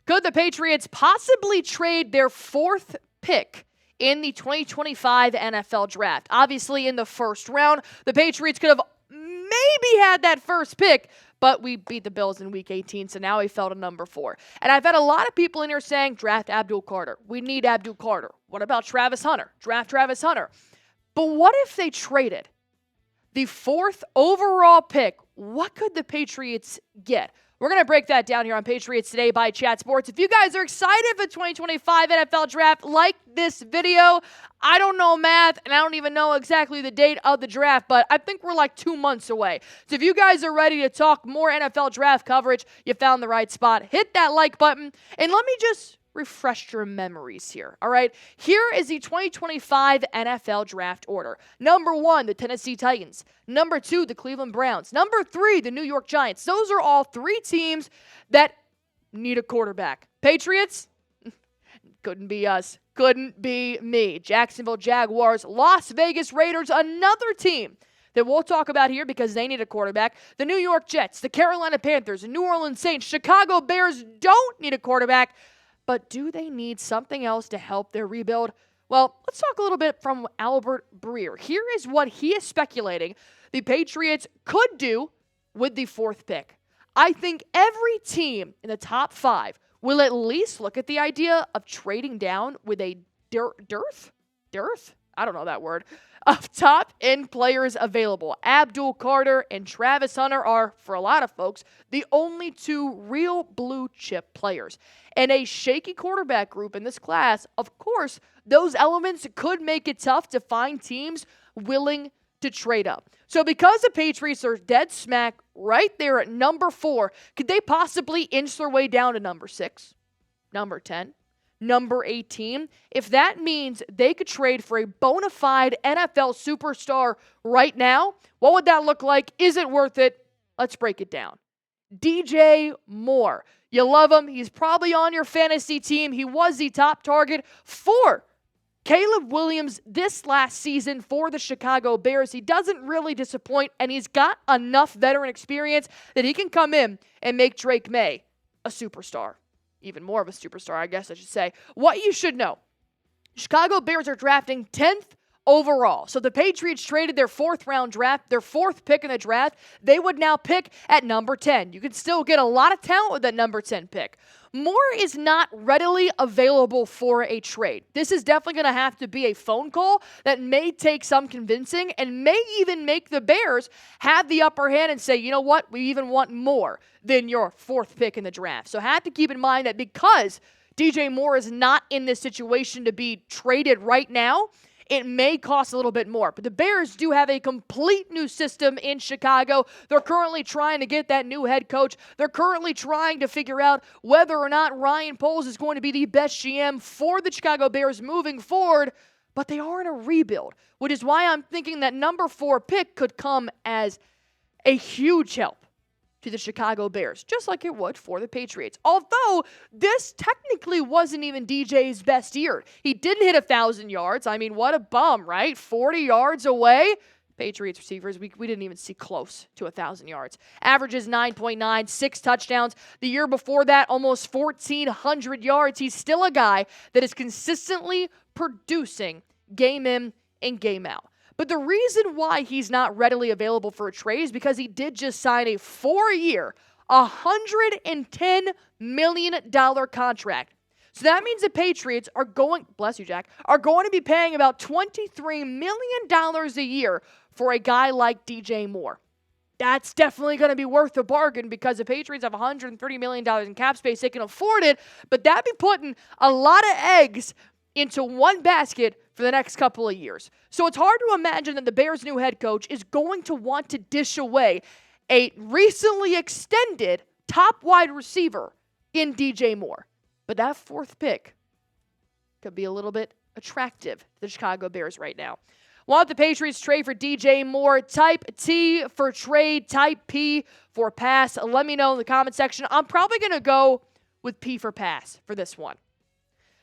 Could the Patriots possibly trade their 4th pick in the 2025 NFL Draft? Obviously, in the first round, the Patriots could have maybe had that first pick, but we beat the Bills in Week 18, so now we fell to number 4. And I've had a lot of people in here saying, draft Abdul Carter. We need Abdul Carter. What about Travis Hunter? Draft Travis Hunter. But what if they traded the 4th overall pick? What could the Patriots get? We're going to break that down here on Patriots Today by Chat Sports. If you guys are excited for the 2025 NFL Draft, like this video. I don't know math, and I don't even know exactly the date of the draft, but I think we're like 2 months away. So if you guys are ready to talk more NFL Draft coverage, you found the right spot. Hit that like button, and let me just refresh your memories here, all right? Here is the 2025 NFL Draft order. Number 1, the Tennessee Titans. Number 2, the Cleveland Browns. Number 3, the New York Giants. Those are all 3 teams that need a quarterback. Patriots? Couldn't be us. Couldn't be me. Jacksonville Jaguars. Las Vegas Raiders, another team that we'll talk about here because they need a quarterback. The New York Jets, the Carolina Panthers, the New Orleans Saints, Chicago Bears don't need a quarterback. But do they need something else to help their rebuild? Well, let's talk a little bit from Albert Breer. Here is what he is speculating the Patriots could do with the 4th pick. I think every team in the top 5 will at least look at the idea of trading down with a dearth? I don't know that word. Of top-end players available. Abdul Carter and Travis Hunter are, for a lot of folks, the only 2 real blue-chip players. And a shaky quarterback group in this class, of course, those elements could make it tough to find teams willing to trade up. So because the Patriots are dead smack right there at number 4, could they possibly inch their way down to number 6, number 10? Number 18, if that means they could trade for a bona fide NFL superstar right now, what would that look like? Is it worth it? Let's break it down. DJ Moore. You love him. He's probably on your fantasy team. He was the top target for Caleb Williams this last season for the Chicago Bears. He doesn't really disappoint, and he's got enough veteran experience that he can come in and make Drake Maye a superstar. Even more of a superstar, I guess I should say. What you should know, Chicago Bears are drafting 10th overall. So the Patriots traded their 4th round draft, their 4th pick in the draft. They would now pick at number 10. You can still get a lot of talent with that number 10 pick. Moore is not readily available for a trade. This is definitely going to have to be a phone call that may take some convincing and may even make the Bears have the upper hand and say, you know what, we even want more than your 4th pick in the draft. So have to keep in mind that because DJ Moore is not in this situation to be traded right now, it may cost a little bit more. But the Bears do have a complete new system in Chicago. They're currently trying to get that new head coach. They're currently trying to figure out whether or not Ryan Poles is going to be the best GM for the Chicago Bears moving forward. But they are in a rebuild, which is why I'm thinking that number 4 pick could come as a huge help to the Chicago Bears, just like it would for the Patriots. Although this technically wasn't even DJ's best year. He didn't hit 1,000 yards. I mean, what a bum, right? 40 yards away. Patriots receivers, we didn't even see close to 1,000 yards. Averages 9.9, 6 touchdowns. The year before that, almost 1,400 yards. He's still a guy that is consistently producing game in and game out. But the reason why he's not readily available for a trade is because he did just sign a 4-year, $110 million contract. So that means the Patriots are going, bless you, Jack, are going to be paying about $23 million a year for a guy like DJ Moore. That's definitely going to be worth the bargain because the Patriots have $130 million in cap space. They can afford it, but that'd be putting a lot of eggs into one basket for the next couple of years. So it's hard to imagine that the Bears' new head coach is going to want to dish away a recently extended top wide receiver in DJ Moore. But that 4th pick could be a little bit attractive to the Chicago Bears right now. Want the Patriots trade for DJ Moore? Type T for trade, type P for pass. Let me know in the comment section. I'm probably going to go with P for pass for this one.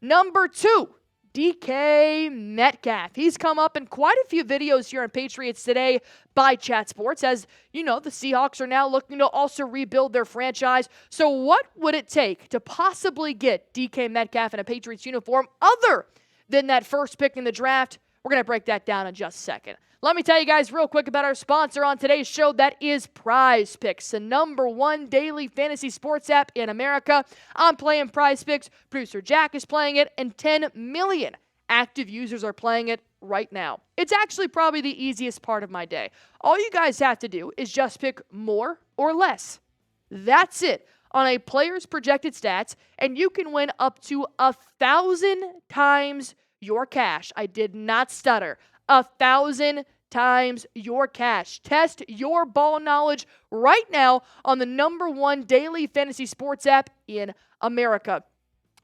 Number 2, DK Metcalf. He's come up in quite a few videos here on Patriots Today by Chat Sports. As you know, the Seahawks are now looking to also rebuild their franchise. So what would it take to possibly get DK Metcalf in a Patriots uniform other than that first pick in the draft? We're going to break that down in just a second. Let me tell you guys real quick about our sponsor on today's show. That is Prize Picks, the #1 daily fantasy sports app in America. I'm playing Prize Picks. Producer Jack is playing it, and 10 million active users are playing it right now. It's actually probably the easiest part of my day. All you guys have to do is just pick more or less. That's it on a player's projected stats, and you can win up to 1,000 times your cash. I did not stutter. 1,000 times your cash. Test your ball knowledge right now on the #1 daily fantasy sports app in America.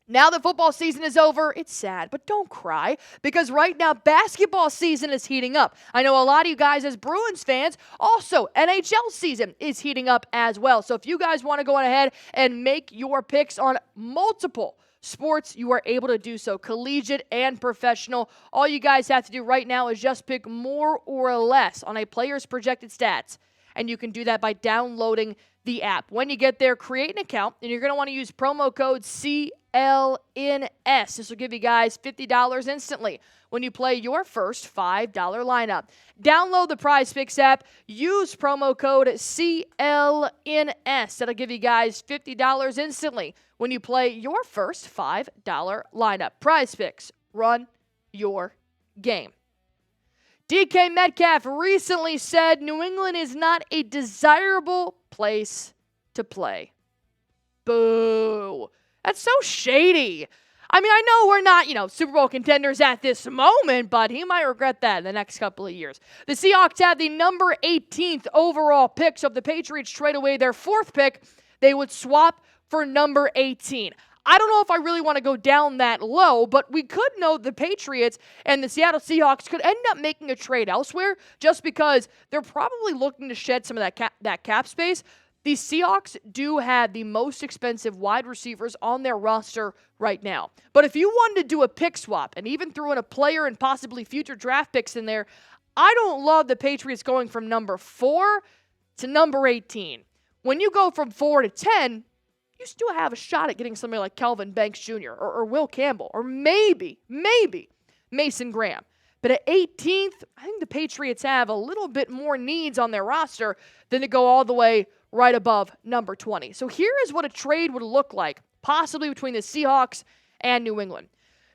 Now the football season is over, it's sad, but don't cry, because right now basketball season is heating up. I know a lot of you guys as Bruins fans, also NHL season is heating up as well. So if you guys want to go on ahead and make your picks on multiple sports, you are able to do so, collegiate and professional. All you guys have to do right now is just pick more or less on a player's projected stats, and you can do that by downloading the app. When you get there, create an account, and you're going to want to use promo code CLNS. This will give you guys $50 instantly when you play your first $5 lineup. Download the Prize Picks app, use promo code CLNS. That'll give you guys $50 instantly when you play your first $5 lineup. Prize Picks, run your game. DK Metcalf recently said New England is not a desirable place to play. Boo. That's so shady. I mean, I know we're not, Super Bowl contenders at this moment, but he might regret that in the next couple of years. The Seahawks have the number 18th overall pick, so if the Patriots trade away their 4th pick, they would swap for number 18. I don't know if I really want to go down that low, but we could know the Patriots and the Seattle Seahawks could end up making a trade elsewhere just because they're probably looking to shed some of that cap space. The Seahawks do have the most expensive wide receivers on their roster right now. But if you wanted to do a pick swap and even throw in a player and possibly future draft picks in there, I don't love the Patriots going from number 4 to number 18. When you go from 4 to 10, you still have a shot at getting somebody like Kelvin Banks Jr. or Will Campbell or maybe Mason Graham. But at 18th, I think the Patriots have a little bit more needs on their roster than to go all the way right above number 20. So here is what a trade would look like, possibly between the Seahawks and New England.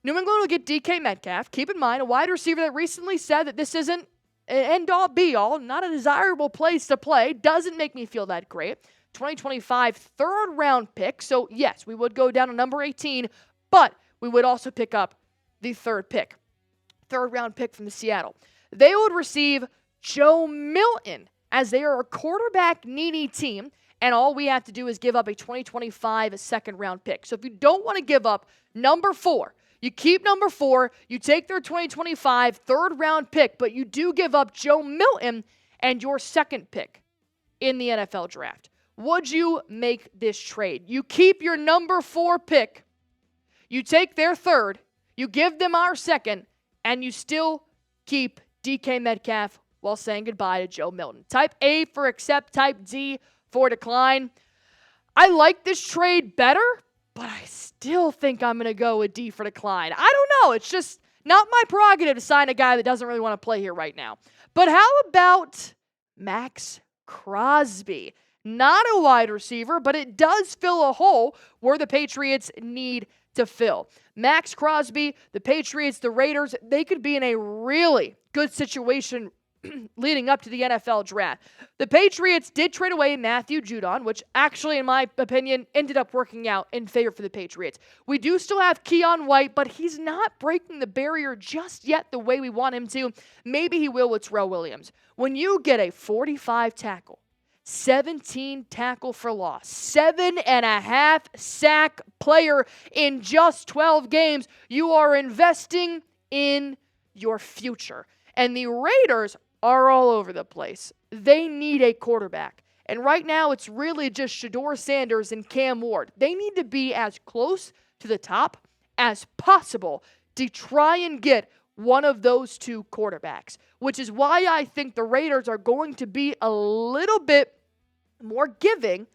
New England will get DK Metcalf. Keep in mind, a wide receiver that recently said that this isn't an end-all, be-all, not a desirable place to play. Doesn't make me feel that great. 2025 third-round pick. So, yes, we would go down to number 18, but we would also pick up the third-round pick from the Seattle. They would receive Joe Milton, as they are a quarterback-needy team, and all we have to do is give up a 2025 second-round pick. So if you don't want to give up number 4, you keep number 4, you take their 2025 third-round pick, but you do give up Joe Milton and your second pick in the NFL draft. Would you make this trade? You keep your number 4 pick, you take their third, you give them our second, and you still keep DK Metcalf while saying goodbye to Joe Milton. Type A for accept, type D for decline. I like this trade better, but I still think I'm going to go with D for decline. I don't know. It's just not my prerogative to sign a guy that doesn't really want to play here right now. But how about Maxx Crosby? Not a wide receiver, but it does fill a hole where the Patriots need to fill. Maxx Crosby, the Patriots, the Raiders, they could be in a really good situation leading up to the NFL draft. The Patriots did trade away Matthew Judon, which actually, in my opinion, ended up working out in favor for the Patriots. We do still have Keon White, but he's not breaking the barrier just yet the way we want him to. Maybe he will with Terrell Williams. When you get a 45 tackle, 17 tackle for loss, 7.5 sack player in just 12 games, you are investing in your future. And the Raiders are all over the place. They need a quarterback. And right now, it's really just Shedeur Sanders and Cam Ward. They need to be as close to the top as possible to try and get one of those two quarterbacks, which is why I think the Raiders are going to be a little bit more giving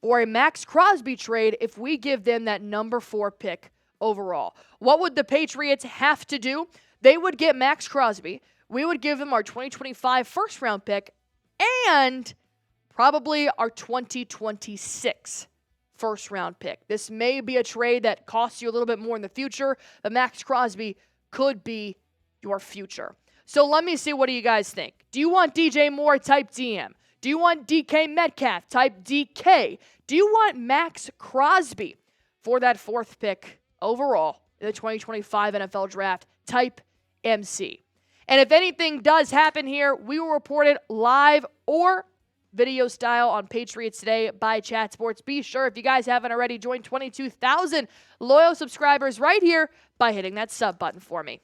for a Maxx Crosby trade if we give them that number 4 pick overall. What would the Patriots have to do? They would get Maxx Crosby. We would give them our 2025 first-round pick and probably our 2026 first-round pick. This may be a trade that costs you a little bit more in the future, but Maxx Crosby could be your future. So let me see, what do you guys think? Do you want DJ Moore type DM? Do you want DK Metcalf type DK? Do you want Maxx Crosby for that 4th pick overall in the 2025 NFL Draft type MC? And if anything does happen here, we will report it live or video style on Patriots Today by Chat Sports. Be sure, if you guys haven't already, join 22,000 loyal subscribers right here by hitting that sub button for me.